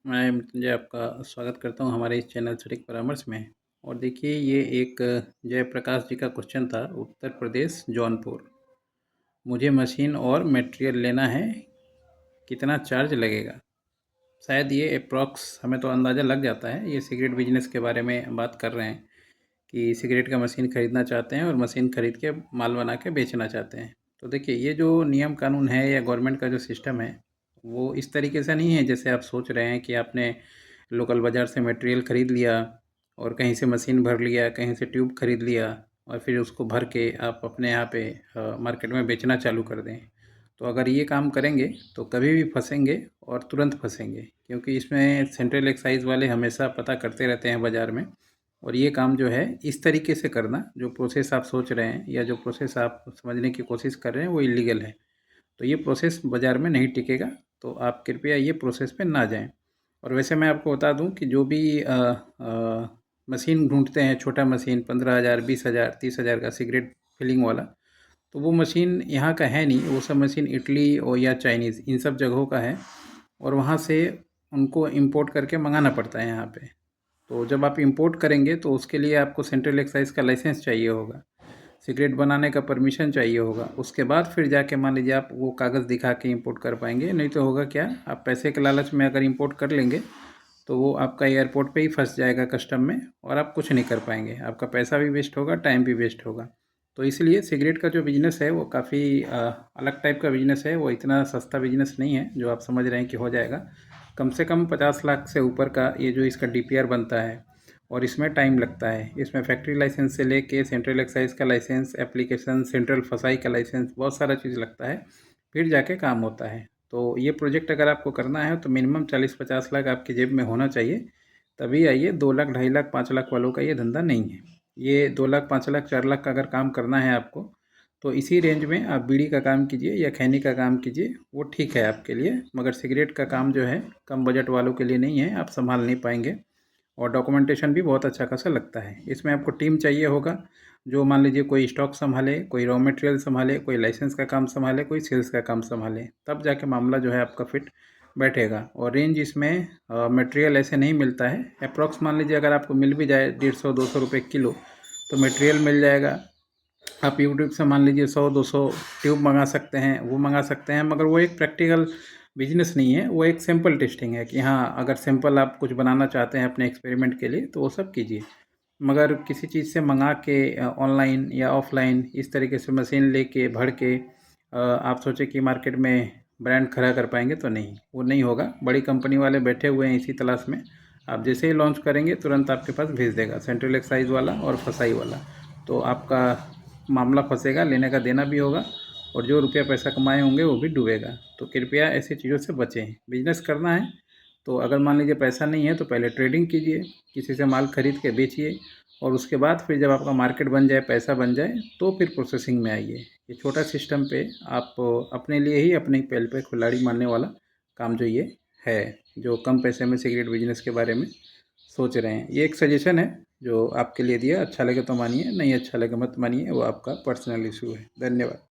मैं मृत्युंजय आपका स्वागत करता हूँ हमारे इस चैनल सटीक परामर्श में। और देखिए, ये एक जयप्रकाश जी का क्वेश्चन था, उत्तर प्रदेश जौनपुर। मुझे मशीन और मटेरियल लेना है, कितना चार्ज लगेगा? शायद ये अप्रॉक्स हमें तो अंदाज़ा लग जाता है। ये सिगरेट बिजनेस के बारे में बात कर रहे हैं कि सिगरेट का मशीन ख़रीदना चाहते हैं और मशीन ख़रीद के माल बना के बेचना चाहते हैं। तो देखिए, ये जो नियम कानून है या गवर्नमेंट का जो सिस्टम है, वो इस तरीके से नहीं है जैसे आप सोच रहे हैं कि आपने लोकल बाज़ार से मटेरियल ख़रीद लिया और कहीं से मशीन भर लिया, कहीं से ट्यूब ख़रीद लिया और फिर उसको भर के आप अपने यहाँ पे मार्केट में बेचना चालू कर दें। तो अगर ये काम करेंगे तो कभी भी फँसेंगे और तुरंत फँसेंगे, क्योंकि इसमें सेंट्रल एक्साइज़ वाले हमेशा पता करते रहते हैं बाज़ार में। और ये काम जो है इस तरीके से करना, जो प्रोसेस आप सोच रहे हैं या जो प्रोसेस आप समझने की कोशिश कर रहे हैं, वो इल्लीगल है। तो ये प्रोसेस बाज़ार में नहीं टिकेगा, तो आप कृपया ये प्रोसेस पे ना जाएँ। और वैसे मैं आपको बता दूँ कि जो भी मशीन ढूँढते हैं, छोटा मशीन 15,000, 20,000, 30,000 का सिगरेट फिलिंग वाला, तो वो मशीन यहाँ का है नहीं। वो सब मशीन इटली और या चाइनीज़ इन सब जगहों का है और वहाँ से उनको इम्पोर्ट करके मंगाना पड़ता है यहाँ पे। तो जब आप इम्पोर्ट करेंगे तो उसके लिए आपको सेंट्रल एक्साइज़ का लाइसेंस चाहिए होगा, सिगरेट बनाने का परमिशन चाहिए होगा। उसके बाद फिर जाके मान लीजिए आप वो कागज़ दिखा के इम्पोर्ट कर पाएँगे। नहीं तो होगा क्या, आप पैसे के लालच में अगर इम्पोर्ट कर लेंगे तो वो आपका एयरपोर्ट पे ही फँस जाएगा कस्टम में और आप कुछ नहीं कर पाएँगे। आपका पैसा भी वेस्ट होगा, टाइम भी वेस्ट होगा। तो इसलिए सिगरेट का जो बिज़नेस है वो काफ़ी अलग टाइप का बिज़नेस है। वो इतना सस्ता बिज़नेस नहीं है जो आप समझ रहे हैं कि हो जाएगा। कम से कम 50 लाख से ऊपर का ये जो इसका डीपीआर बनता है और इसमें टाइम लगता है। इसमें फैक्ट्री लाइसेंस से लेके सेंट्रल एक्साइज़ का लाइसेंस, एप्लीकेशन, सेंट्रल फसाई का लाइसेंस, बहुत सारा चीज़ लगता है, फिर जाके काम होता है। तो ये प्रोजेक्ट अगर आपको करना है तो मिनिमम 40-50 लाख आपकी जेब में होना चाहिए, तभी आइए। 2 लाख, 2.5 लाख, 5 लाख वालों का ये धंधा नहीं है। ये 2 लाख, 5 लाख, 4 लाख का अगर काम करना है आपको, तो इसी रेंज में आप बीड़ी का काम कीजिए या खैनी का काम कीजिए, वो ठीक है आपके लिए। मगर सिगरेट का काम जो है कम बजट वालों के लिए नहीं है, आप संभाल नहीं पाएँगे। और डॉक्यूमेंटेशन भी बहुत अच्छा खासा लगता है। इसमें आपको टीम चाहिए होगा, जो मान लीजिए कोई स्टॉक सँभाले, कोई रॉ मटेरियल सँभाले, कोई लाइसेंस का काम सँभाले, कोई सेल्स का काम सँभाले, तब जाके मामला जो है आपका फिट बैठेगा। और रेंज इसमें मटेरियल ऐसे नहीं मिलता है। एप्रॉक्स मान लीजिए अगर आपको मिल भी जाए 150-200 रुपये किलो, तो मटेरियल मिल जाएगा। आप यूट्यूब से मान लीजिए 100-200 ट्यूब मंगा सकते हैं, वो मंगा सकते हैं, मगर वो एक प्रैक्टिकल बिजनेस नहीं है। वो एक सैंपल टेस्टिंग है कि हाँ, अगर सैंपल आप कुछ बनाना चाहते हैं अपने एक्सपेरिमेंट के लिए तो वो सब कीजिए। मगर किसी चीज़ से मंगा के ऑनलाइन या ऑफलाइन इस तरीके से मशीन लेके भर के आप सोचें कि मार्केट में ब्रांड खड़ा कर पाएंगे, तो नहीं, वो नहीं होगा। बड़ी कंपनी वाले बैठे हुए हैं इसी तलाश में। आप जैसे ही लॉन्च करेंगे तुरंत आपके पास भेज देगा सेंट्रल एक्साइज वाला और फसाई वाला। तो आपका मामला फंसेगा, लेने का देना भी होगा और जो रुपया पैसा कमाए होंगे वो भी डूबेगा। तो कृपया ऐसी चीज़ों से बचें। बिजनेस करना है तो अगर मान लीजिए पैसा नहीं है तो पहले ट्रेडिंग कीजिए, किसी से माल खरीद के बेचिए और उसके बाद फिर जब आपका मार्केट बन जाए, पैसा बन जाए, तो फिर प्रोसेसिंग में आइए। ये छोटा सिस्टम पे आप अपने लिए ही अपने पैर पे कुल्हाड़ी मारने वाला काम जो ये है, जो कम पैसे में सिगरेट बिजनेस के बारे में सोच रहे हैं। ये एक सजेशन है जो आपके लिए दिया। अच्छा लगे तो मानिए, नहीं अच्छा लगे मत मानिए, वो आपका पर्सनल इशू है। धन्यवाद।